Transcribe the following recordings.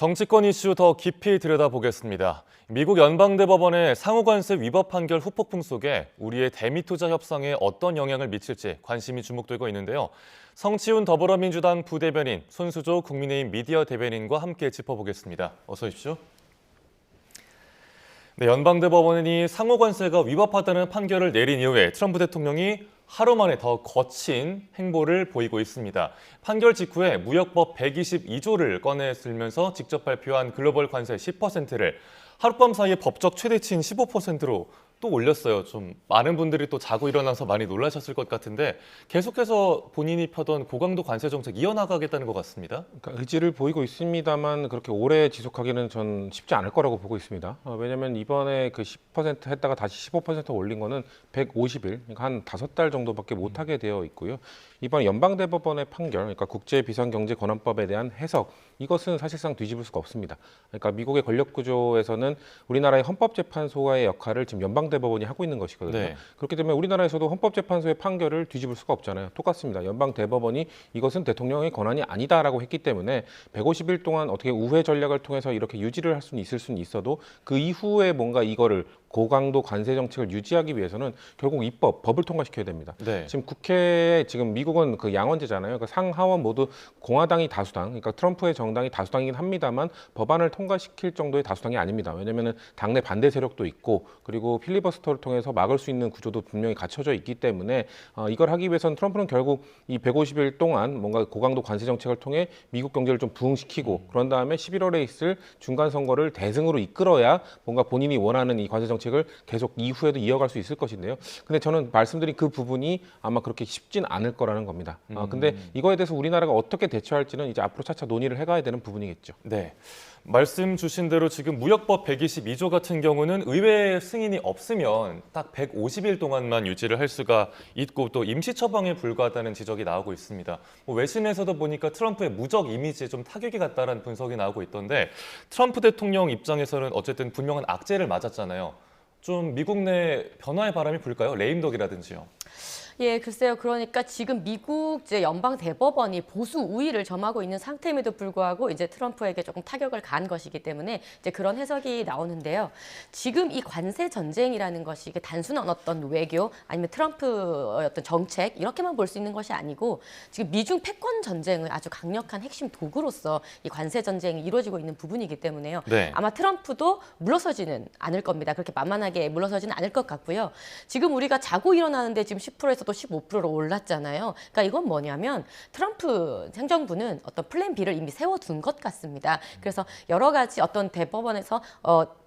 정치권 이슈 더 깊이 들여다보겠습니다. 미국 연방대법원의 상호관세 위법 판결 후폭풍 속에 우리의 대미투자 협상에 어떤 영향을 미칠지 관심이 주목되고 있는데요. 성치훈 더불어민주당 부대변인, 손수조 국민의힘 미디어 대변인과 함께 짚어보겠습니다. 어서 오십시오. 네, 연방대법원이 상호관세가 위법하다는 판결을 내린 이후에 트럼프 대통령이 하루 만에 더 거친 행보를 보이고 있습니다. 판결 직후에 무역법 122조를 꺼내 들면서 직접 발표한 글로벌 관세 10%를 하룻밤 사이에 법적 최대치인 15%로 또 올렸어요. 좀 많은 분들이 또 자고 일어나서 많이 놀라셨을 것 같은데 계속해서 본인이 펴던 고강도 관세 정책 이어나가겠다는 것 같습니다. 그러니까 의지를 보이고 있습니다만 그렇게 오래 지속하기는 전 쉽지 않을 거라고 보고 있습니다. 왜냐하면 이번에 그 10% 했다가 다시 15% 올린 거는 150일, 그러니까 한 5달 정도밖에 못하게 되어 있고요. 이번 연방대법원의 판결, 그러니까 국제비상경제권한법에 대한 해석, 이것은 사실상 뒤집을 수가 없습니다. 그러니까 미국의 권력구조에서는 우리나라의 헌법재판소의 역할을 지금 연방대법원이 하고 있는 것이거든요. 네. 그렇기 때문에 우리나라에서도 헌법재판소의 판결을 뒤집을 수가 없잖아요. 똑같습니다. 연방대법원이 이것은 대통령의 권한이 아니다라고 했기 때문에 150일 동안 어떻게 우회 전략을 통해서 이렇게 유지를 할 수는 있을 수는 있어도 그 이후에 뭔가 이거를 고강도 관세 정책을 유지하기 위해서는 결국 법을 통과시켜야 됩니다. 네. 지금 국회에 지금 미국은 그 양원제잖아요. 그 상하원 모두 공화당이 다수당, 그러니까 트럼프의 정당이 다수당이긴 합니다만 법안을 통과시킬 정도의 다수당이 아닙니다. 왜냐하면 당내 반대 세력도 있고 그리고 필리버스터를 통해서 막을 수 있는 구조도 분명히 갖춰져 있기 때문에 이걸 하기 위해서는 트럼프는 결국 이 150일 동안 뭔가 고강도 관세 정책을 통해 미국 경제를 좀 부흥시키고 그런 다음에 11월에 있을 중간 선거를 대승으로 이끌어야 뭔가 본인이 원하는 이 관세 정책을 계속 이후에도 이어갈 수 있을 것인데요. 근데 저는 말씀드린 그 부분이 아마 그렇게 쉽진 않을 거라는 겁니다. 근데 이거에 대해서 우리나라가 어떻게 대처할지는 이제 앞으로 차차 논의를 해가야 되는 부분이겠죠. 네. 말씀 주신 대로 지금 무역법 122조 같은 경우는 의회 승인이 없으면 딱 150일 동안만 유지를 할 수가 있고 또 임시 처방에 불과하다는 지적이 나오고 있습니다. 외신에서도 보니까 트럼프의 무적 이미지에 좀 타격이 갔다라는 분석이 나오고 있던데 트럼프 대통령 입장에서는 어쨌든 분명한 악재를 맞았잖아요. 좀 미국 내 변화의 바람이 불까요? 레임덕이라든지요. 예, 글쎄요. 그러니까 지금 미국 연방 대법원이 보수 우위를 점하고 있는 상태임에도 불구하고 이제 트럼프에게 조금 타격을 가한 것이기 때문에 이제 그런 해석이 나오는데요. 지금 이 관세 전쟁이라는 것이 이게 단순한 어떤 외교 아니면 트럼프의 어떤 정책 이렇게만 볼 수 있는 것이 아니고 지금 미중 패권 전쟁의 아주 강력한 핵심 도구로서 이 관세 전쟁이 이루어지고 있는 부분이기 때문에요. 네. 아마 트럼프도 물러서지는 않을 겁니다. 그렇게 만만하게 물러서지는 않을 것 같고요. 지금 우리가 자고 일어나는데 지금 10%에서 또 15%로 올랐잖아요. 그러니까 이건 뭐냐면 트럼프 행정부는 어떤 플랜 B를 이미 세워둔 것 같습니다. 그래서 여러 가지 어떤 대법원에서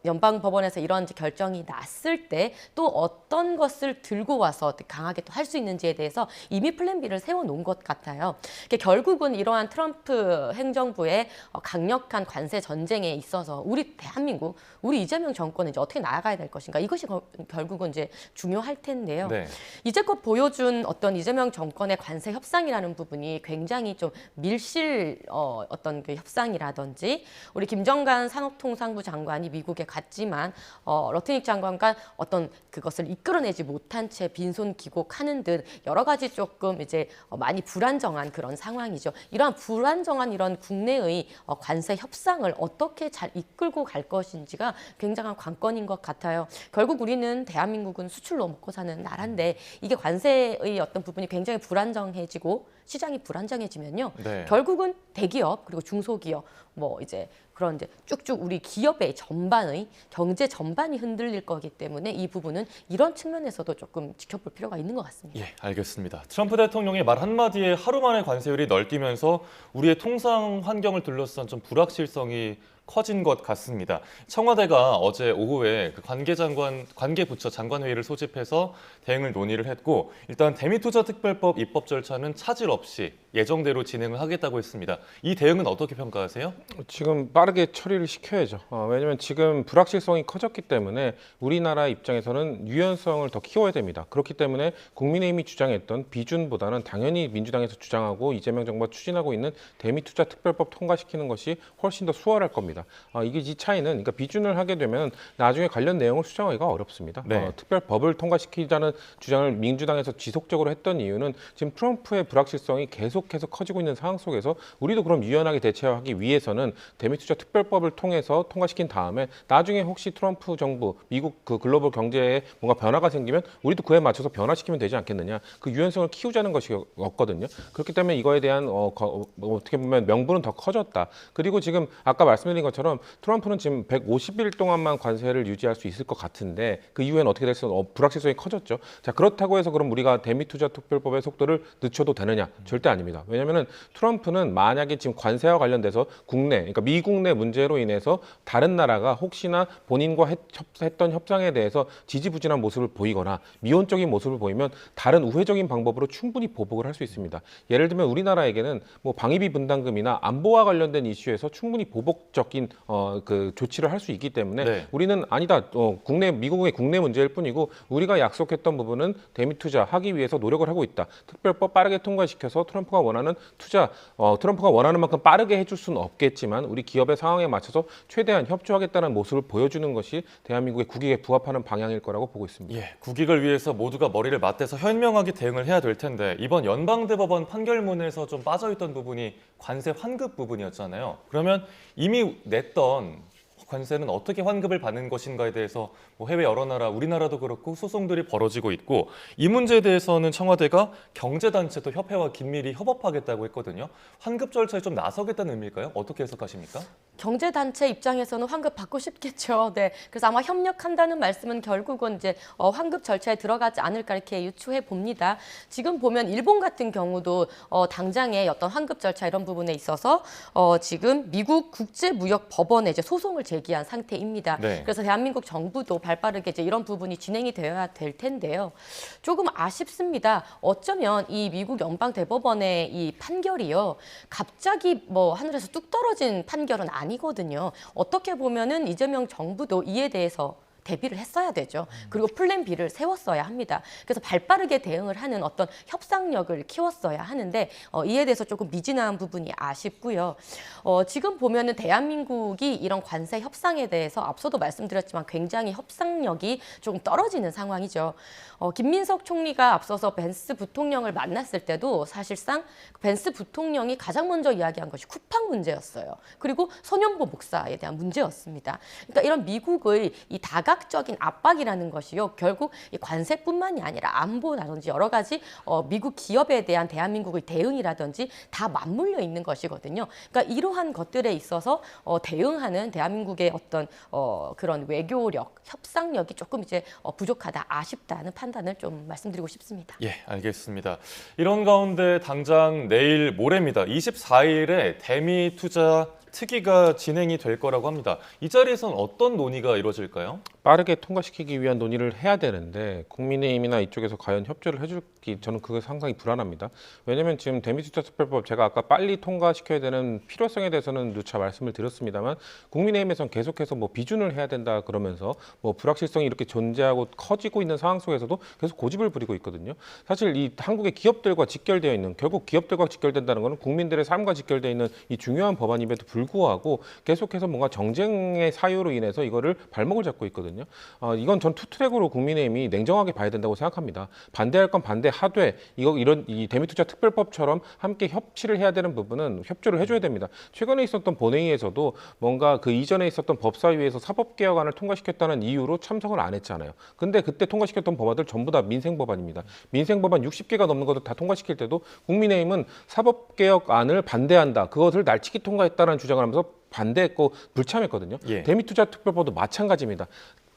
연방법원에서 이런 결정이 났을 때 또 어떤 것을 들고 와서 강하게 또 할 수 있는지에 대해서 이미 플랜 B를 세워놓은 것 같아요. 결국은 이러한 트럼프 행정부의 강력한 관세 전쟁에 있어서 우리 대한민국, 우리 이재명 정권은 이제 어떻게 나아가야 될 것인가 이것이 결국은 이제 중요할 텐데요. 네. 이제껏 보여준 어떤 이재명 정권의 관세 협상이라는 부분이 굉장히 좀 밀실 어떤 그 협상이라든지 우리 김정관 산업통상부 장관이 미국에 갔지만 러트닉 장관과 어떤 그것을 이끌어내지 못한 채 빈손 귀국하는 듯 여러 가지 조금 이제 많이 불안정한 그런 상황이죠. 이러한 불안정한 이런 국내의 관세 협상을 어떻게 잘 이끌고 갈 것인지가 굉장한 관건인 것 같아요. 결국 우리는 대한민국은 수출로 먹고 사는 나라인데 이게 관세의 어떤 부분이 굉장히 불안정해지고 시장이 불안정해지면요. 네. 결국은 대기업 그리고 중소기업 뭐 이제 그런 이제 쭉쭉 우리 기업의 전반의 경제 전반이 흔들릴 거기 때문에 이 부분은 이런 측면에서도 조금 지켜볼 필요가 있는 것 같습니다. 예, 알겠습니다. 트럼프 대통령의 말 한마디에 하루 만에 관세율이 널뛰면서 우리의 통상 환경을 둘러싼 좀 불확실성이 커진 것 같습니다. 청와대가 어제 오후에 그 관계부처 장관회의를 소집해서 대응을 논의를 했고 일단 대미투자특별법 입법 절차는 차질 없이 예정대로 진행을 하겠다고 했습니다. 이 대응은 어떻게 평가하세요? 지금 빠르게 처리를 시켜야죠. 왜냐하면 지금 불확실성이 커졌기 때문에 우리나라 입장에서는 유연성을 더 키워야 됩니다. 그렇기 때문에 국민의힘이 주장했던 비준보다는 당연히 민주당에서 주장하고 이재명 정부가 추진하고 있는 대미투자특별법 통과시키는 것이 훨씬 더 수월할 겁니다. 겁니다. 이게 이 차이는 그러니까 비준을 하게 되면 나중에 관련 내용을 수정하기가 어렵습니다. 네. 특별법을 통과시키자는 주장을 민주당에서 지속적으로 했던 이유는 지금 트럼프의 불확실성이 계속해서 커지고 있는 상황 속에서 우리도 그럼 유연하게 대처하기 위해서는 대미투자 특별법을 통해서 통과시킨 다음에 나중에 혹시 트럼프 정부, 미국 그 글로벌 경제에 뭔가 변화가 생기면 우리도 그에 맞춰서 변화시키면 되지 않겠느냐. 그 유연성을 키우자는 것이었거든요. 그렇기 때문에 이거에 대한 어떻게 보면 명분은 더 커졌다. 그리고 지금 아까 말씀드린 것처럼 트럼프는 지금 150일 동안만 관세를 유지할 수 있을 것 같은데 그 이후에는 어떻게 될지 불확실성이 커졌죠. 자, 그렇다고 해서 그럼 우리가 대미투자 특별법의 속도를 늦춰도 되느냐? 절대 아닙니다. 왜냐하면 트럼프는 만약에 지금 관세와 관련돼서 국내, 그러니까 미국 내 문제로 인해서 다른 나라가 혹시나 본인과 했던 협상에 대해서 지지부진한 모습을 보이거나 미온적인 모습을 보이면 다른 우회적인 방법으로 충분히 보복을 할 수 있습니다. 예를 들면 우리나라에게는 뭐 방위비 분담금이나 안보와 관련된 이슈에서 충분히 보복적인 그 조치를 할 수 있기 때문에 네. 우리는 아니다. 미국의 국내 문제일 뿐이고 우리가 약속했던 부분은 대미투자 하기 위해서 노력을 하고 있다. 특별법 빠르게 통과시켜서 트럼프가 원하는 투자, 트럼프가 원하는 만큼 빠르게 해줄 수는 없겠지만 우리 기업의 상황에 맞춰서 최대한 협조하겠다는 모습을 보여주는 것이 대한민국의 국익에 부합하는 방향일 거라고 보고 있습니다. 예, 국익을 위해서 모두가 머리를 맞대서 현명하게 대응을 해야 될 텐데 이번 연방대법원 판결문에서 좀 빠져있던 부분이 관세 환급 부분이었잖아요. 그러면 이미 냈던 관세는 어떻게 환급을 받는 것인가에 대해서 뭐 해외 여러 나라, 우리나라도 그렇고 소송들이 벌어지고 있고 이 문제에 대해서는 청와대가 경제단체도 협회와 긴밀히 협업하겠다고 했거든요. 환급 절차에 좀 나서겠다는 의미일까요? 어떻게 해석하십니까? 경제단체 입장에서는 환급 받고 싶겠죠. 네. 그래서 아마 협력한다는 말씀은 결국은 이제 환급 절차에 들어가지 않을까 이렇게 유추해 봅니다. 지금 보면 일본 같은 경우도 당장의 어떤 환급 절차 이런 부분에 있어서 지금 미국 국제무역법원에 이제 소송을 제기한 상태입니다. 네. 그래서 대한민국 정부도 발빠르게 이제 이런 부분이 진행이 되어야 될 텐데요. 조금 아쉽습니다. 어쩌면 이 미국 연방대법원의 이 판결이요, 갑자기 뭐 하늘에서 뚝 떨어진 판결은 아니거든요. 어떻게 보면은 이재명 정부도 이에 대해서 대비를 했어야 되죠. 그리고 플랜 B를 세웠어야 합니다. 그래서 발빠르게 대응을 하는 어떤 협상력을 키웠어야 하는데 이에 대해서 조금 미진한 부분이 아쉽고요. 지금 보면은 대한민국이 이런 관세 협상에 대해서 앞서도 말씀드렸지만 굉장히 협상력이 조금 떨어지는 상황이죠. 김민석 총리가 앞서서 벤스 부통령을 만났을 때도 사실상 벤스 부통령이 가장 먼저 이야기한 것이 쿠팡 문제였어요. 그리고 손현보 목사에 대한 문제였습니다. 그러니까 이런 미국의 이 다각적인 압박이라는 것이요, 결국 이 관세뿐만이 아니라 안보라든지 여러 가지 미국 기업에 대한 대한민국의 대응이라든지 다 맞물려 있는 것이거든요. 그러니까 이러한 것들에 있어서 대응하는 대한민국의 어떤 그런 외교력, 협상력이 조금 이제 부족하다, 아쉽다는 판단을 좀 말씀드리고 싶습니다. 예, 알겠습니다. 이런 가운데 당장 내일 모레입니다. 24일에 대미 투자 특위가 진행이 될 거라고 합니다. 이 자리에서는 어떤 논의가 이루어질까요? 빠르게 통과시키기 위한 논의를 해야 되는데 국민의힘이나 이쪽에서 과연 협조를 해줄지 저는 그게 상당히 불안합니다. 왜냐하면 지금 대미투자특별법 제가 아까 빨리 통과시켜야 되는 필요성에 대해서는 누차 말씀을 드렸습니다만 국민의힘에서는 계속해서 뭐 비준을 해야 된다 그러면서 뭐 불확실성이 이렇게 존재하고 커지고 있는 상황 속에서도 계속 고집을 부리고 있거든요. 사실 이 한국의 기업들과 직결되어 있는, 결국 기업들과 직결된다는 것은 국민들의 삶과 직결되어 있는 이 중요한 법안임에도 불구하고 계속해서 뭔가 정쟁의 사유로 인해서 이거를 발목을 잡고 있거든요. 이건 전 투트랙으로 국민의힘이 냉정하게 봐야 된다고 생각합니다. 반대할 건 반대하되 이런 이 대미투자 특별법처럼 함께 협치를 해야 되는 부분은 협조를 해줘야 됩니다. 최근에 있었던 본회의에서도 뭔가 그 이전에 있었던 법사위에서 사법개혁안을 통과시켰다는 이유로 참석을 안 했잖아요. 근데 그때 통과시켰던 법안들 전부 다 민생법안입니다. 민생법안 60개가 넘는 것을 다 통과시킬 때도 국민의힘은 사법개혁안을 반대한다, 그것을 날치기 통과했다는 주장을 하면서 반대했고 불참했거든요. 예. 대미투자특별법도 마찬가지입니다.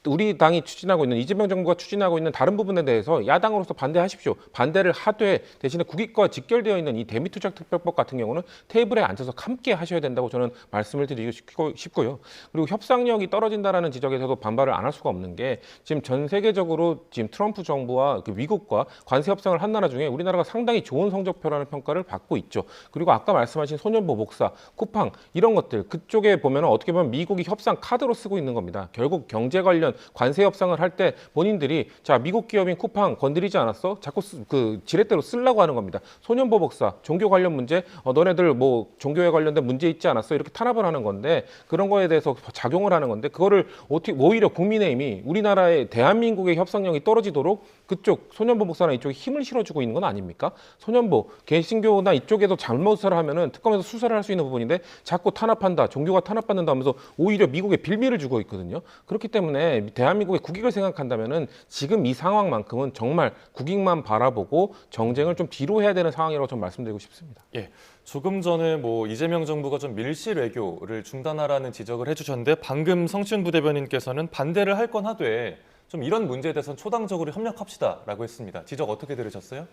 우리 당이 추진하고 있는, 이재명 정부가 추진하고 있는 다른 부분에 대해서 야당으로서 반대하십시오. 반대를 하되 대신에 국익과 직결되어 있는 이 대미투자특별법 같은 경우는 테이블에 앉아서 함께 하셔야 된다고 저는 말씀을 드리고 싶고요. 그리고 협상력이 떨어진다라는 지적에서도 반발을 안 할 수가 없는 게 지금 전 세계적으로 지금 트럼프 정부와 그 미국과 관세 협상을 한 나라 중에 우리나라가 상당히 좋은 성적표라는 평가를 받고 있죠. 그리고 아까 말씀하신 손현보 목사, 쿠팡 이런 것들, 그쪽에 보면 어떻게 보면 미국이 협상 카드로 쓰고 있는 겁니다. 결국 경제 관련 관세 협상을 할 때 본인들이 자 미국 기업인 쿠팡 건드리지 않았어? 자꾸 그 지렛대로 쓰려고 하는 겁니다. 소년보 복사, 종교 관련 문제, 너네들 뭐 종교에 관련된 문제 있지 않았어? 이렇게 탄압을 하는 건데 그런 거에 대해서 작용을 하는 건데 그거를 어떻게 오히려 국민의힘이 우리나라의 대한민국의 협상력이 떨어지도록 그쪽 소년보 복사나 이쪽에 힘을 실어주고 있는 건 아닙니까? 소년보, 개신교나 이쪽에도 잘못을 하면은 특검에서 수사를 할 수 있는 부분인데 자꾸 탄압한다, 종교가 탄압받는다 하면서 오히려 미국에 빌미를 주고 있거든요. 그렇기 때문에 대한민국의 국익을 생각한다면은 지금 이 상황만큼은 정말 국익만 바라보고 정쟁을 좀 뒤로 해야 되는 상황이라고 좀 말씀드리고 싶습니다. 예. 조금 전에 뭐 이재명 정부가 좀 밀실 외교를 중단하라는 지적을 해주셨는데 방금 성춘 부대변인께서는 반대를 할 건 하되 좀 이런 문제에 대해서는 초당적으로 협력합시다라고 했습니다. 지적 어떻게 들으셨어요?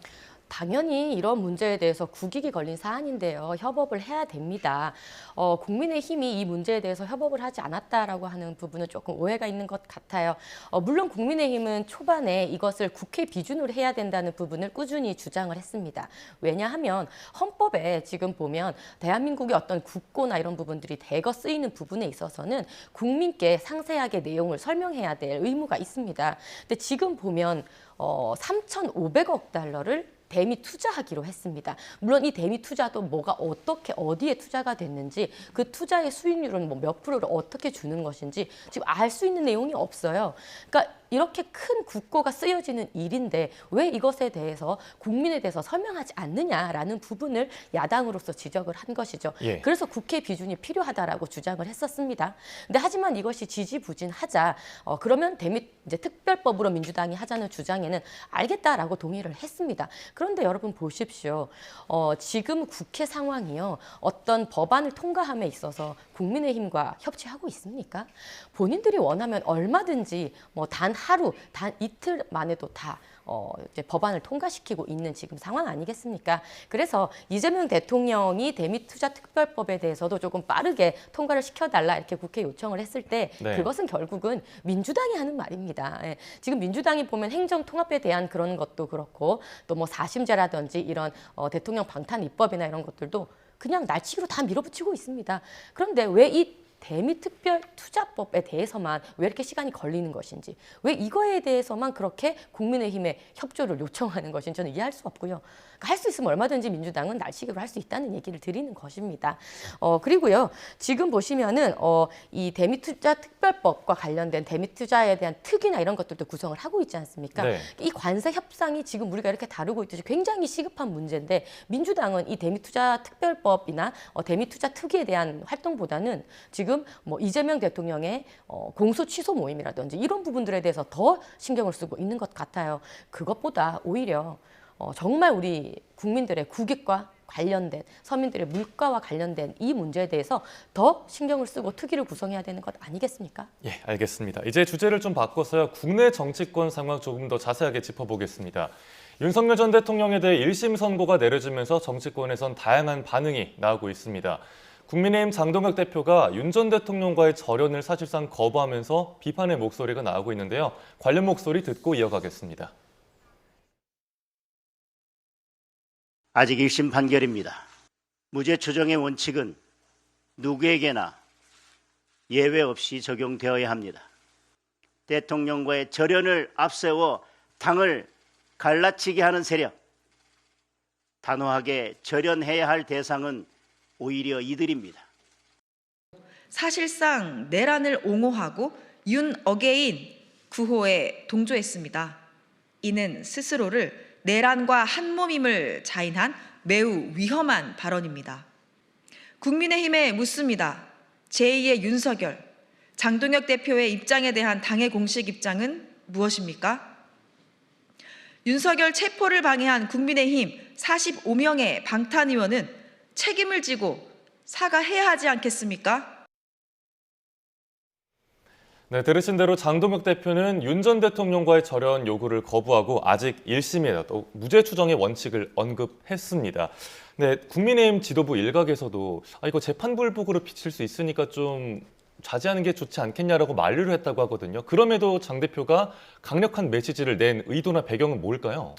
당연히 이런 문제에 대해서 국익이 걸린 사안인데요. 협업을 해야 됩니다. 국민의힘이 이 문제에 대해서 협업을 하지 않았다라고 하는 부분은 조금 오해가 있는 것 같아요. 물론 국민의힘은 초반에 이것을 국회 비준으로 해야 된다는 부분을 꾸준히 주장을 했습니다. 왜냐하면 헌법에 지금 보면 대한민국의 어떤 국고나 이런 부분들이 대거 쓰이는 부분에 있어서는 국민께 상세하게 내용을 설명해야 될 의무가 있습니다. 근데 지금 보면 3,500억 달러를 대미 투자하기로 했습니다. 물론 이 대미 투자도 뭐가 어떻게 어디에 투자가 됐는지 그 투자의 수익률은 뭐 몇 프로를 어떻게 주는 것인지 지금 알 수 있는 내용이 없어요. 그러니까 이렇게 큰 국고가 쓰여지는 일인데 왜 이것에 대해서 국민에 대해서 설명하지 않느냐라는 부분을 야당으로서 지적을 한 것이죠. 예. 그래서 국회 비준이 필요하다라고 주장을 했었습니다. 근데 하지만 이것이 지지부진하자 그러면 대미 이제 특별법으로 민주당이 하자는 주장에는 알겠다라고 동의를 했습니다. 그런데 여러분 보십시오. 지금 국회 상황이요. 어떤 법안을 통과함에 있어서 국민의힘과 협치하고 있습니까? 본인들이 원하면 얼마든지 뭐 단 하루, 단 이틀 만에도 다 이제 법안을 통과시키고 있는 지금 상황 아니겠습니까? 그래서 이재명 대통령이 대미투자특별법에 대해서도 조금 빠르게 통과를 시켜달라 이렇게 국회 요청을 했을 때 네. 그것은 결국은 민주당이 하는 말입니다. 예. 지금 민주당이 보면 행정통합에 대한 그런 것도 그렇고 또 뭐 사심제라든지 이런 대통령 방탄 입법이나 이런 것들도 그냥 날치기로 다 밀어붙이고 있습니다. 그런데 왜 이 대미특별투자법에 대해서만 왜 이렇게 시간이 걸리는 것인지, 왜 이거에 대해서만 그렇게 국민의힘에 협조를 요청하는 것인지 저는 이해할 수 없고요. 그러니까 할 수 있으면 얼마든지 민주당은 날치기로 할 수 있다는 얘기를 드리는 것입니다. 그리고요, 지금 보시면은 이 대미투자특별법과 관련된 대미투자에 대한 특위나 이런 것들도 구성을 하고 있지 않습니까? 네. 이 관세 협상이 지금 우리가 이렇게 다루고 있듯이 굉장히 시급한 문제인데 민주당은 이 대미투자특별법이나 대미투자특위에 대한 활동보다는 지금 뭐 이재명 대통령의 공소 취소 모임이라든지 이런 부분들에 대해서 더 신경을 쓰고 있는 것 같아요. 그것보다 오히려 정말 우리 국민들의 국익과 관련된 서민들의 물가와 관련된 이 문제에 대해서 더 신경을 쓰고 특위를 구성해야 되는 것 아니겠습니까? 예, 알겠습니다. 이제 주제를 좀 바꿔서요. 국내 정치권 상황 조금 더 자세하게 짚어보겠습니다. 윤석열 전 대통령에 대해 1심 선고가 내려지면서 정치권에선 다양한 반응이 나오고 있습니다. 국민의힘 장동혁 대표가 윤 전 대통령과의 절연을 사실상 거부하면서 비판의 목소리가 나오고 있는데요. 관련 목소리 듣고 이어가겠습니다. 아직 1심 판결입니다. 무죄 추정의 원칙은 누구에게나 예외 없이 적용되어야 합니다. 대통령과의 절연을 앞세워 당을 갈라치게 하는 세력, 단호하게 절연해야 할 대상은 오히려 이들입니다. 사실상 내란을 옹호하고 윤 어게인 구호에 동조했습니다. 이는 스스로를 내란과 한몸임을 자인한 매우 위험한 발언입니다. 국민의힘에 묻습니다. 제2의 윤석열, 장동혁 대표의 입장에 대한 당의 공식 입장은 무엇입니까? 윤석열 체포를 방해한 국민의힘 45명의 방탄 의원은 책임을 지고 사과해야 하지 않겠습니까? 네, 들으신 대로 장동혁 대표는 윤 전 대통령과의 절연 요구를 거부하고 아직 1심에도 무죄 추정의 원칙을 언급했습니다. 네, 국민의힘 지도부 일각에서도 이거 재판 불복으로 비칠 수 있으니까 좀 자제하는 게 좋지 않겠냐라고 만류를 했다고 하거든요. 그럼에도 장 대표가 강력한 메시지를 낸 의도나 배경은 뭘까요?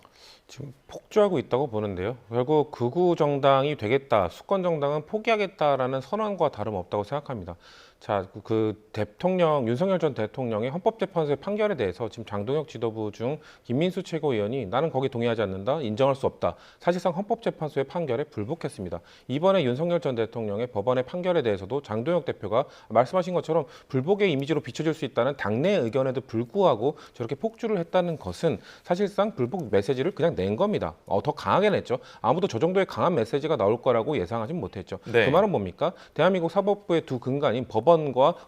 지금 폭주하고 있다고 보는데요. 결국 극우 정당이 되겠다, 수권 정당은 포기하겠다라는 선언과 다름없다고 생각합니다. 자, 그 대통령 윤석열 전 대통령의 헌법재판소의 판결에 대해서 지금 장동혁 지도부 중 김민수 최고위원이 나는 거기 동의하지 않는다, 인정할 수 없다. 사실상 헌법재판소의 판결에 불복했습니다. 이번에 윤석열 전 대통령의 법원의 판결에 대해서도 장동혁 대표가 말씀하신 것처럼 불복의 이미지로 비춰질 수 있다는 당내 의견에도 불구하고 저렇게 폭주를 했다는 것은 사실상 불복 메시지를 그냥 낸 겁니다. 더 강하게 냈죠. 아무도 저 정도의 강한 메시지가 나올 거라고 예상하진 못했죠. 네. 그 말은 뭡니까? 대한민국 사법부의 두 근간인 법원과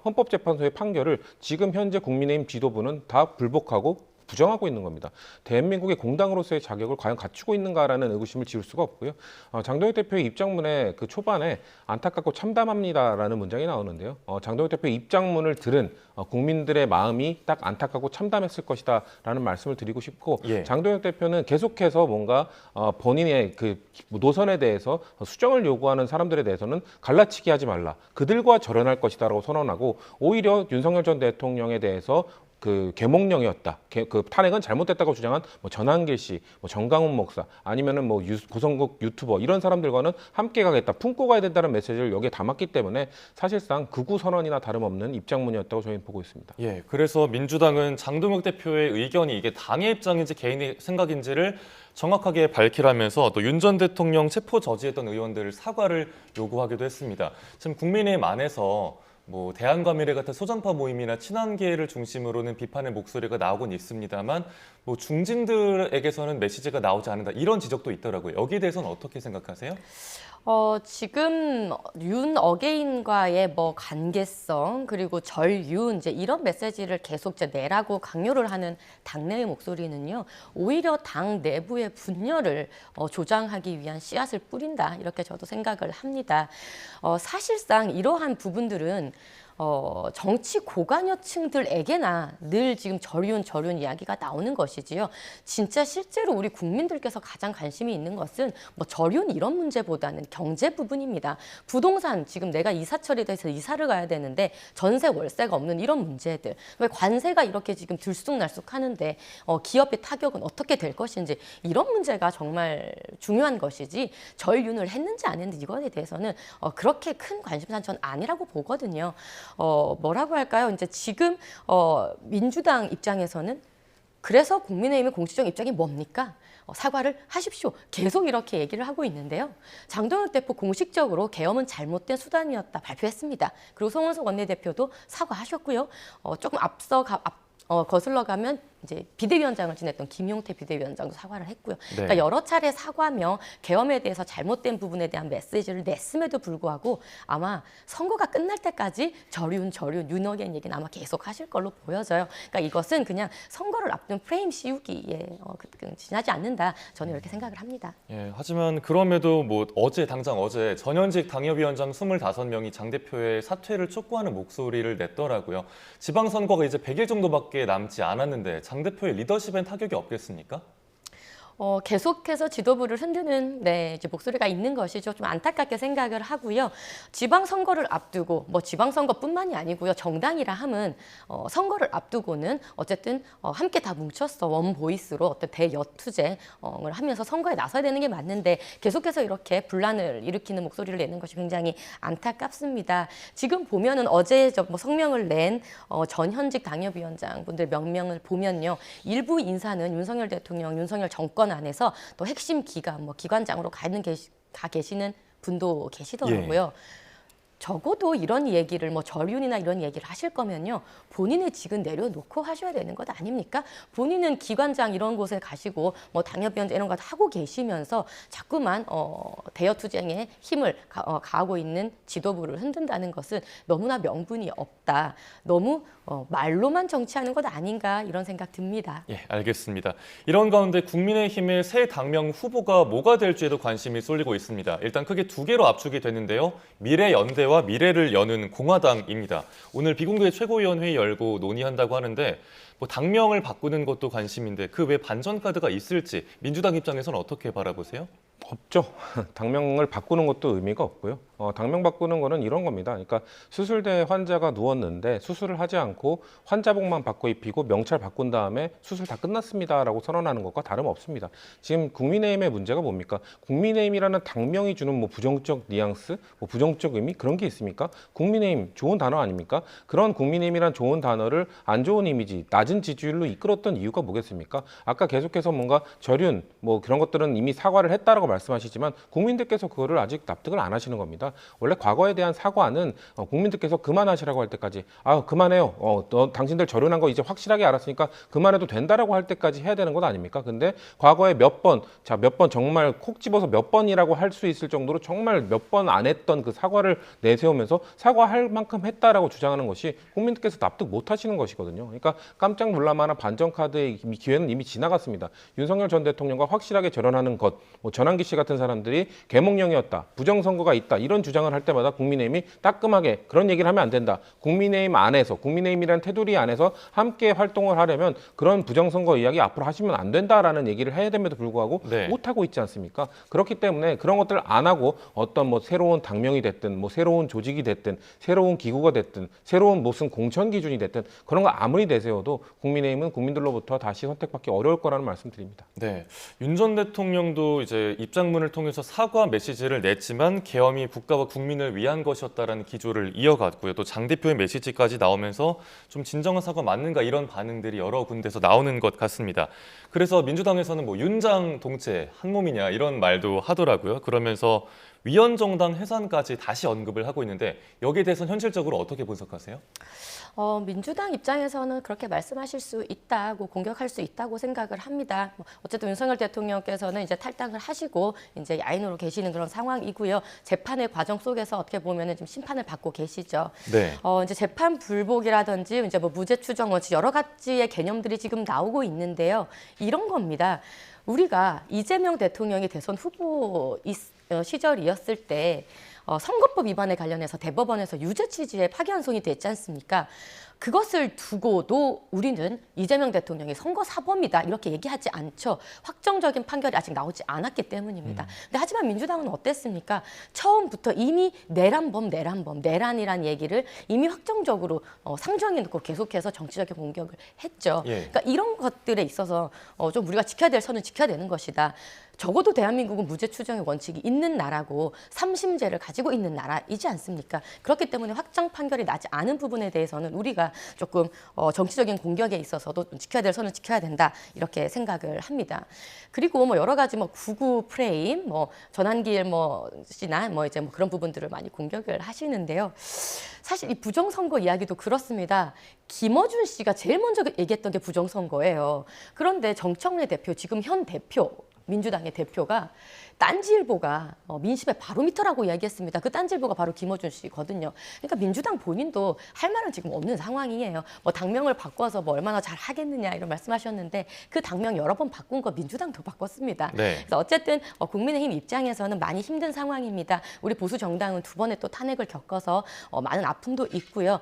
헌법재판소의 판결을 지금 현재 국민의힘 지도부는 다 불복하고 부정하고 있는 겁니다. 대한민국의 공당으로서의 자격을 과연 갖추고 있는가라는 의구심을 지울 수가 없고요. 장동혁 대표의 입장문에 그 초반에 안타깝고 참담합니다라는 문장이 나오는데요. 장동혁 대표의 입장문을 들은 국민들의 마음이 딱 안타깝고 참담했을 것이다라는 말씀을 드리고 싶고 예. 장동혁 대표는 계속해서 뭔가 본인의 그 노선에 대해서 수정을 요구하는 사람들에 대해서는 갈라치기 하지 말라. 그들과 절연할 것이다라고 선언하고 오히려 윤석열 전 대통령에 대해서 그 계몽령이었다. 그 탄핵은 잘못됐다고 주장한 뭐 전한길 씨, 뭐 정강훈 목사, 아니면은 뭐 고성국 유튜버 이런 사람들과는 함께 가겠다, 품고 가야 된다는 메시지를 여기에 담았기 때문에 사실상 극우 선언이나 다름없는 입장문이었다고 저희는 보고 있습니다. 예, 그래서 민주당은 장동혁 대표의 의견이 이게 당의 입장인지 개인의 생각인지를 정확하게 밝히라면서 또 윤 전 대통령 체포 저지했던 의원들을 사과를 요구하기도 했습니다. 지금 국민의힘 안에서 뭐 대한과미래 같은 소장파 모임이나 친한계를 중심으로는 비판의 목소리가 나오곤 있습니다만 뭐 중진들에게서는 메시지가 나오지 않는다 이런 지적도 있더라고요. 여기에 대해서는 어떻게 생각하세요? 지금 윤 어게인과의 뭐 관계성 그리고 절윤 이제 이런 메시지를 계속 이제 내라고 강요를 하는 당내의 목소리는요, 오히려 당 내부의 분열을 조장하기 위한 씨앗을 뿌린다 이렇게 저도 생각을 합니다. 사실상 이러한 부분들은 정치 고관여층들에게나 늘 지금 절윤 이야기가 나오는 것이지요. 진짜 실제로 우리 국민들께서 가장 관심이 있는 것은 뭐 절윤 이런 문제보다는 경제 부분입니다. 부동산 지금 내가 이사철에 대해서 이사를 가야 되는데 전세 월세가 없는 이런 문제들, 왜 관세가 이렇게 지금 들쑥날쑥 하는데 기업의 타격은 어떻게 될 것인지 이런 문제가 정말 중요한 것이지 절윤을 했는지 안 했는지 이거에 대해서는 그렇게 큰 관심사는 전 아니라고 보거든요. 뭐라고 할까요? 이제 지금 민주당 입장에서는 그래서 국민의힘의 공식적 입장이 뭡니까? 사과를 하십시오. 계속 이렇게 얘기를 하고 있는데요. 장동혁 대표 공식적으로 계엄은 잘못된 수단이었다 발표했습니다. 그리고 송원석 원내대표도 사과하셨고요. 조금 거슬러 가면 이제 비대위원장을 지냈던 김용태 비대위원장도 사과를 했고요. 네. 그러니까 여러 차례 사과며 계엄에 대해서 잘못된 부분에 대한 메시지를 냈음에도 불구하고 아마 선거가 끝날 때까지 절윤, 윤어겐 얘기는 아마 계속 하실 걸로 보여져요. 그러니까 이것은 그냥 선거를 앞둔 프레임 씌우기에 지나지 않는다. 저는 이렇게 생각을 합니다. 예, 하지만 그럼에도 뭐 당장 어제 전현직 당협위원장 25명이 장 대표의 사퇴를 촉구하는 목소리를 냈더라고요. 지방선거가 이제 100일 정도밖에 남지 않았는데 장 대표의 리더십엔 타격이 없겠습니까? 계속해서 지도부를 흔드는 이제 목소리가 있는 것이죠. 좀 안타깝게 생각을 하고요. 지방선거를 앞두고 뭐 지방선거뿐만이 아니고요. 정당이라 함은 선거를 앞두고는 어쨌든 함께 다 뭉쳤어 원보이스로 어떤 대여투쟁을 하면서 선거에 나서야 되는 게 맞는데 계속해서 이렇게 분란을 일으키는 목소리를 내는 것이 굉장히 안타깝습니다. 지금 보면은 어제 뭐 성명을 낸 전현직 당협위원장분들 명명을 보면요. 일부 인사는 윤석열 대통령, 윤석열 정권 안에서 또 핵심 기관, 뭐 기관장으로 가 계시는 분도 계시더라고요. 적어도 이런 얘기를 뭐 절윤이나 이런 얘기를 하실 거면요. 본인의 직은 내려놓고 하셔야 되는 것 아닙니까? 본인은 기관장 이런 곳에 가시고 뭐 당협위원장 이런 거 하고 계시면서 자꾸만 대여투쟁에 힘을 가하고 있는 지도부를 흔든다는 것은 너무나 명분이 없다. 너무 말로만 정치하는 것 아닌가 이런 생각 듭니다. 예, 알겠습니다. 이런 가운데 국민의힘의 새 당명 후보가 뭐가 될지에도 관심이 쏠리고 있습니다. 일단 크게 두 개로 압축이 됐는데요. 미래연대와 미래를 여는 공화당입니다. 오늘 비공개 최고위원회의 열고 논의한다고 하는데 뭐 당명을 바꾸는 것도 관심인데 그 외 반전 카드가 있을지 민주당 입장에서는 어떻게 바라보세요? 없죠. 당명을 바꾸는 것도 의미가 없고요. 당명 바꾸는 거는 이런 겁니다. 그러니까 수술대에 환자가 누웠는데 수술을 하지 않고 환자복만 바꿔 입히고 명찰 바꾼 다음에 수술 다 끝났습니다라고 선언하는 것과 다름없습니다. 지금 국민의힘의 문제가 뭡니까? 국민의힘이라는 당명이 주는 뭐 부정적 뉘앙스, 뭐 부정적 의미 그런 게 있습니까? 국민의힘 좋은 단어 아닙니까? 그런 국민의힘이란 좋은 단어를 안 좋은 이미지, 낮은 지지율로 이끌었던 이유가 뭐겠습니까? 아까 계속해서 뭔가 절윤 뭐 그런 것들은 이미 사과를 했다라고 말씀하시지만 국민들께서 그거를 아직 납득을 안 하시는 겁니다. 원래 과거에 대한 사과는 국민들께서 그만하시라고 할 때까지 그만해요. 당신들 절연한 거 이제 확실하게 알았으니까 그만해도 된다라고 할 때까지 해야 되는 것 아닙니까? 근데 과거에 몇 번 정말 콕 집어서 몇 번이라고 할 수 있을 정도로 정말 몇 번 안 했던 그 사과를 내세우면서 사과할 만큼 했다라고 주장하는 것이 국민들께서 납득 못 하시는 것이거든요. 그러니까 깜짝 놀랄만한 반전 카드의 기회는 이미 지나갔습니다. 윤석열 전 대통령과 확실하게 절연하는 것, 뭐 전환기 씨 같은 사람들이 계몽령이었다, 부정선거가 있다 이런 주장을 할 때마다 국민의힘이 따끔하게 그런 얘기를 하면 안 된다. 국민의힘 안에서 국민의힘이라는 테두리 안에서 함께 활동을 하려면 그런 부정선거 이야기 앞으로 하시면 안 된다라는 얘기를 해야 됨에도 불구하고 네. 못 하고 있지 않습니까? 그렇기 때문에 그런 것들을 안 하고 어떤 뭐 새로운 당명이 됐든 뭐 새로운 조직이 됐든 새로운 기구가 됐든 새로운 무슨 공천 기준이 됐든 그런 거 아무리 내세워도 국민의힘은 국민들로부터 다시 선택받기 어려울 거라는 말씀드립니다. 네, 윤 전 대통령도 이제 입장문을 통해서 사과 메시지를 냈지만 계엄이 국가와 국민을 위한 것이었다라는 기조를 이어갔고요. 또 장 대표의 메시지까지 나오면서 좀 진정한 사과 맞는가 이런 반응들이 여러 군데서 나오는 것 같습니다. 그래서 민주당에서는 뭐 윤장 동체 한 몸이냐 이런 말도 하더라고요. 그러면서 위헌정당 해산까지 다시 언급을 하고 있는데 여기에 대해서는 현실적으로 어떻게 분석하세요? 민주당 입장에서는 그렇게 말씀하실 수 있다고 공격할 수 있다고 생각을 합니다. 어쨌든 윤석열 대통령께서는 이제 탈당을 하시고 이제 야인으로 계시는 그런 상황이고요. 재판의 과정 속에서 어떻게 보면은 지금 심판을 받고 계시죠. 네. 이제 재판 불복이라든지 이제 뭐 무죄 추정 원칙 여러 가지의 개념들이 지금 나오고 있는데요. 이런 겁니다. 우리가 이재명 대통령이 대선 후보 시절이었을 때 선거법 위반에 관련해서 대법원에서 유죄 취지의 파기환송이 됐지 않습니까? 그것을 두고도 우리는 이재명 대통령이 선거 사범이다 이렇게 얘기하지 않죠. 확정적인 판결이 아직 나오지 않았기 때문입니다. 근데 하지만 민주당은 어땠습니까? 처음부터 이미 내란이란 얘기를 이미 확정적으로 상정해 놓고 계속해서 정치적인 공격을 했죠. 예. 그러니까 이런 것들에 있어서 좀 우리가 지켜야 될 선은 지켜야 되는 것이다. 적어도 대한민국은 무죄 추정의 원칙이 있는 나라고 3심제를 가지고 있는 나라이지 않습니까? 그렇기 때문에 확정 판결이 나지 않은 부분에 대해서는 우리가 조금 정치적인 공격에 있어서도 지켜야 될 선은 지켜야 된다 이렇게 생각을 합니다. 그리고 뭐 여러 가지 뭐 구구 프레임, 뭐 전환길 씨나 이제 뭐 그런 부분들을 많이 공격을 하시는데요. 사실 이 부정선거 이야기도 그렇습니다. 김어준 씨가 제일 먼저 얘기했던 게 부정선거예요. 그런데 정청래 대표, 지금 현 대표, 민주당의 대표가 딴지일보가 민심의 바로미터라고 이야기했습니다. 그 딴지일보가 바로 김어준 씨거든요. 그러니까 민주당 본인도 할 말은 지금 없는 상황이에요. 뭐 당명을 바꿔서 뭐 얼마나 잘 하겠느냐 이런 말씀하셨는데 그 당명 여러 번 바꾼 거 민주당도 바꿨습니다. 네. 그래서 어쨌든 국민의힘 입장에서는 많이 힘든 상황입니다. 우리 보수 정당은 두 번의 또 탄핵을 겪어서 많은 아픔도 있고요.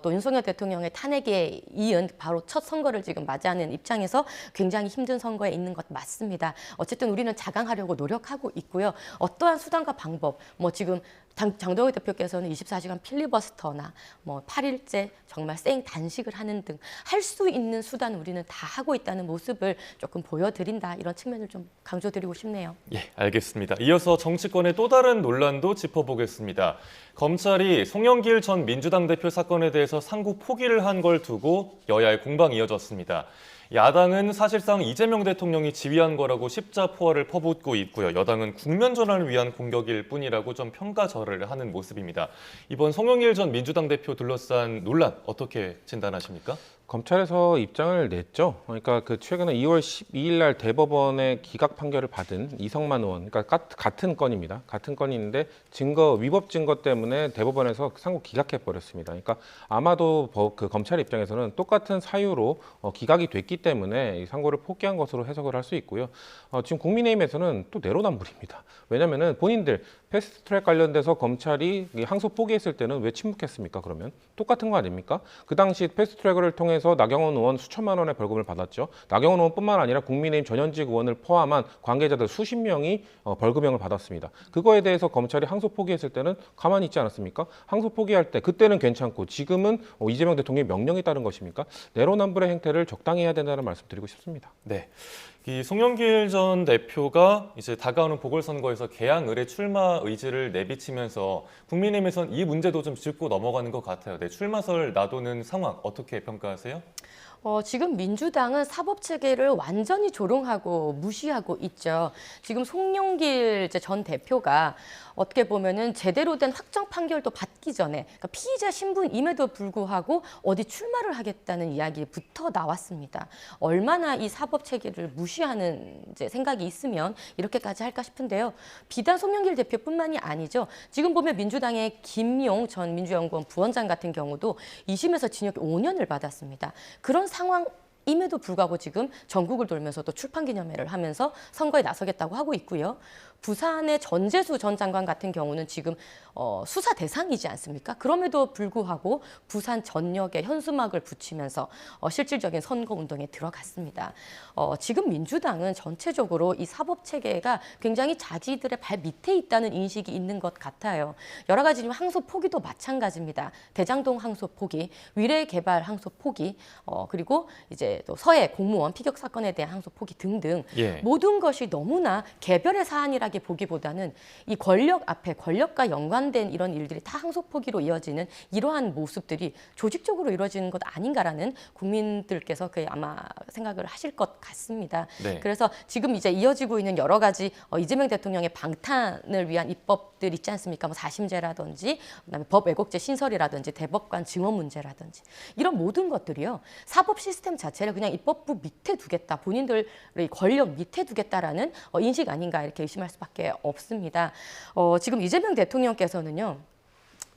또 윤석열 대통령의 탄핵에 이은 바로 첫 선거를 지금 맞이하는 입장에서 굉장히 힘든 선거에 있는 것 맞습니다. 어쨌든 우리는 자강하려고 노력하고 있고요. 어떠한 수단과 방법, 뭐 지금 장동혁 대표께서는 24시간 필리버스터나 뭐 8일째 정말 생 단식을 하는 등 할 수 있는 수단 우리는 다 하고 있다는 모습을 조금 보여드린다 이런 측면을 좀 강조드리고 싶네요. 예, 알겠습니다. 이어서 정치권의 또 다른 논란도 짚어보겠습니다. 검찰이 송영길 전 민주당 대표 사건에 대해서 상고 포기를 한 걸 두고 여야의 공방이 이어졌습니다. 야당은 사실상 이재명 대통령이 지휘한 거라고 십자포화를 퍼붓고 있고요. 여당은 국면 전환을 위한 공격일 뿐이라고 좀 평가절하를 하는 모습입니다. 이번 송영길 전 민주당 대표 둘러싼 논란 어떻게 진단하십니까? 검찰에서 입장을 냈죠. 그러니까 그 최근에 2월 12일 날 대법원의 기각 판결을 받은 이성만 의원, 그러니까 같은 건입니다. 같은 건인데 위법 증거 때문에 대법원에서 상고 기각해 버렸습니다. 그러니까 아마도 그 검찰 입장에서는 똑같은 사유로 기각이 됐기 때문에 이 상고를 포기한 것으로 해석을 할 수 있고요. 지금 국민의힘에서는 또 내로남불입니다. 왜냐하면은 본인들 패스트트랙 관련돼서 검찰이 이 항소 포기했을 때는 왜 침묵했습니까? 그러면 똑같은 거 아닙니까? 그 당시 패스트트랙을 통해서 나경원 의원 수천만 원의 벌금을 받았죠. 나경원 의원뿐만 아니라 국민의힘 전현직 의원을 포함한 관계자들 수십 명이 벌금형을 받았습니다. 그거에 대해서 검찰이 항소 포기했을 때는 가만히 있지 않았습니까? 항소 포기할 때 그때는 괜찮고 지금은 이재명 대통령의 명령에 따른 것입니까? 내로남불의 행태를 적당히 해야 된다는 말씀드리고 싶습니다. 네. 이 송영길 전 대표가 이제 다가오는 보궐선거에서 개항 의뢰 출마 의지를 내비치면서 국민의힘에선 이 문제도 좀 짚고 넘어가는 것 같아요. 네, 출마설 놔두는 상황 어떻게 평가하세요? 지금 민주당은 사법체계를 완전히 조롱하고 무시하고 있죠. 지금 송영길 전 대표가 어떻게 보면은 제대로 된 확정 판결도 받기 전에 그러니까 피의자 신분임에도 불구하고 어디 출마를 하겠다는 이야기부터 나왔습니다. 얼마나 이 사법체계를 무시하는 이제 생각이 있으면 이렇게까지 할까 싶은데요. 비단 송영길 대표뿐만이 아니죠. 지금 보면 민주당의 김용 전 민주연구원 부원장 같은 경우도 2심에서 징역 5년을 받았습니다. 그런 상황임에도 불구하고 지금 전국을 돌면서도 출판기념회를 하면서 선거에 나서겠다고 하고 있고요. 부산의 전재수 전 장관 같은 경우는 지금 수사 대상이지 않습니까? 그럼에도 불구하고 부산 전역에 현수막을 붙이면서 실질적인 선거 운동에 들어갔습니다. 지금 민주당은 전체적으로 이 사법체계가 굉장히 자기들의 발 밑에 있다는 인식이 있는 것 같아요. 여러 가지 지금 항소 포기도 마찬가지입니다. 대장동 항소 포기, 위례개발 항소 포기, 그리고 이제 또 서해 공무원 피격 사건에 대한 항소 포기 등등 예. 모든 것이 너무나 개별의 사안이라 보기보다는 이 권력 앞에 권력과 연관된 이런 일들이 다 항소 포기로 이어지는 이러한 모습들이 조직적으로 이루어지는 것 아닌가라는 국민들께서 아마 생각을 하실 것 같습니다. 네. 그래서 지금 이제 이어지고 있는 여러 가지 이재명 대통령의 방탄을 위한 입법들 있지 않습니까? 뭐 사심제라든지 그다음에 법 왜곡죄 신설이라든지 대법관 증언 문제라든지 이런 모든 것들이요. 사법 시스템 자체를 그냥 입법부 밑에 두겠다. 본인들의 권력 밑에 두겠다라는 인식 아닌가 이렇게 의심할 수밖에 없습니다. 지금 이재명 대통령께서는요.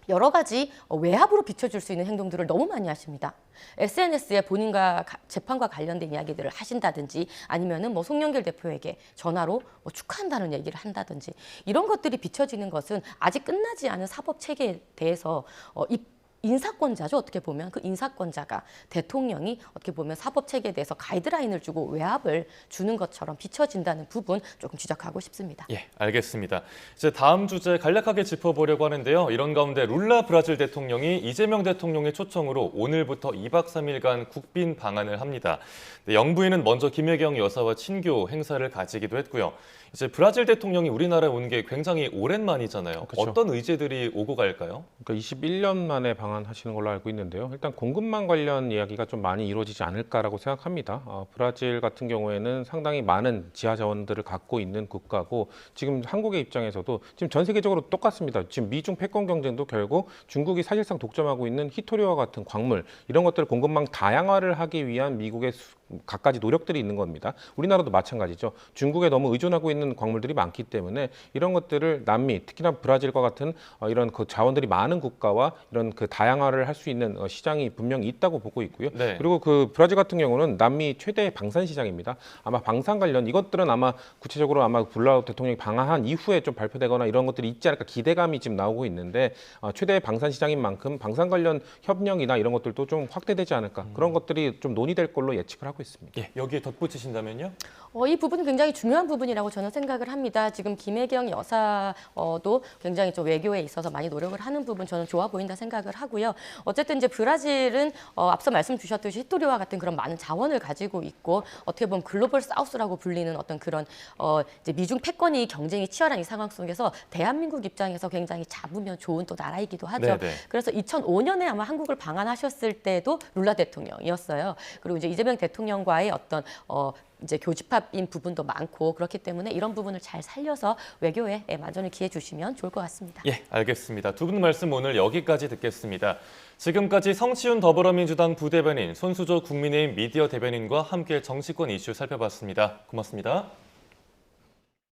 여러 가지 외압으로 비춰줄 수 있는 행동들을 너무 많이 하십니다. SNS에 본인과 재판과 관련된 이야기들을 하신다든지 아니면은 뭐 송영길 대표에게 전화로 축하한다는 얘기를 한다든지 이런 것들이 비춰지는 것은 아직 끝나지 않은 사법 체계에 대해서 인사권자죠. 어떻게 보면 그 인사권자가 대통령이 어떻게 보면 사법체계에 대해서 가이드라인을 주고 외압을 주는 것처럼 비춰진다는 부분 조금 지적하고 싶습니다. 예, 알겠습니다. 이제 다음 주제 간략하게 짚어보려고 하는데요. 이런 가운데 룰라 브라질 대통령이 이재명 대통령의 초청으로 오늘부터 2박 3일간 국빈 방한을 합니다. 네, 영부인은 먼저 김혜경 여사와 친교 행사를 가지기도 했고요. 이제 브라질 대통령이 우리나라에 온 게 굉장히 오랜만이잖아요. 그렇죠. 어떤 의제들이 오고 갈까요? 그러니까 21년 만에 방한하시는 걸로 알고 있는데요. 일단 공급망 관련 이야기가 좀 많이 이루어지지 않을까라고 생각합니다. 브라질 같은 경우에는 상당히 많은 지하 자원들을 갖고 있는 국가고 지금 한국의 입장에서도 지금 전 세계적으로 똑같습니다. 지금 미중 패권 경쟁도 결국 중국이 사실상 독점하고 있는 히토리와 같은 광물 이런 것들 공급망 다양화를 하기 위한 미국의 갖가지 노력들이 있는 겁니다. 우리나라도 마찬가지죠. 중국에 너무 의존하고 있는 광물들이 많기 때문에 이런 것들을 남미, 특히나 브라질과 같은 이런 그 자원들이 많은 국가와 이런 그 다양화를 할 수 있는 시장이 분명히 있다고 보고 있고요. 네. 그리고 그 브라질 같은 경우는 남미 최대 방산 시장입니다. 아마 방산 관련 이것들은 아마 구체적으로 아마 불라 대통령이 방한한 이후에 좀 발표되거나 이런 것들이 있지 않을까 기대감이 지금 나오고 있는데 최대 방산 시장인 만큼 방산 관련 협력이나 이런 것들도 좀 확대되지 않을까 그런 것들이 좀 논의될 걸로 예측을 하고 있습니다. 예, 여기에 덧붙이신다면요? 이 부분은 굉장히 중요한 부분이라고 저는 생각을 합니다. 지금 김혜경 여사도 굉장히 좀 외교에 있어서 많이 노력을 하는 부분 저는 좋아 보인다 생각을 하고요. 어쨌든 이제 브라질은 앞서 말씀 주셨듯이 히토리와 같은 그런 많은 자원을 가지고 있고 어떻게 보면 글로벌 사우스라고 불리는 어떤 그런 이제 미중 패권이 경쟁이 치열한 이 상황 속에서 대한민국 입장에서 굉장히 잡으면 좋은 또 나라이기도 하죠. 네네. 그래서 2005년에 아마 한국을 방한하셨을 때도 룰라 대통령이었어요. 그리고 이제 이재명 대통령과의 어떤 이제 교집합인 부분도 많고 그렇기 때문에 이런 부분을 잘 살려서 외교에 만전을 기해 주시면 좋을 것 같습니다. 예, 알겠습니다. 두 분 말씀 오늘 여기까지 듣겠습니다. 지금까지 성시훈 더불어민주당 부대변인, 손수조 국민의힘 미디어 대변인과 함께 정치권 이슈 살펴봤습니다. 고맙습니다.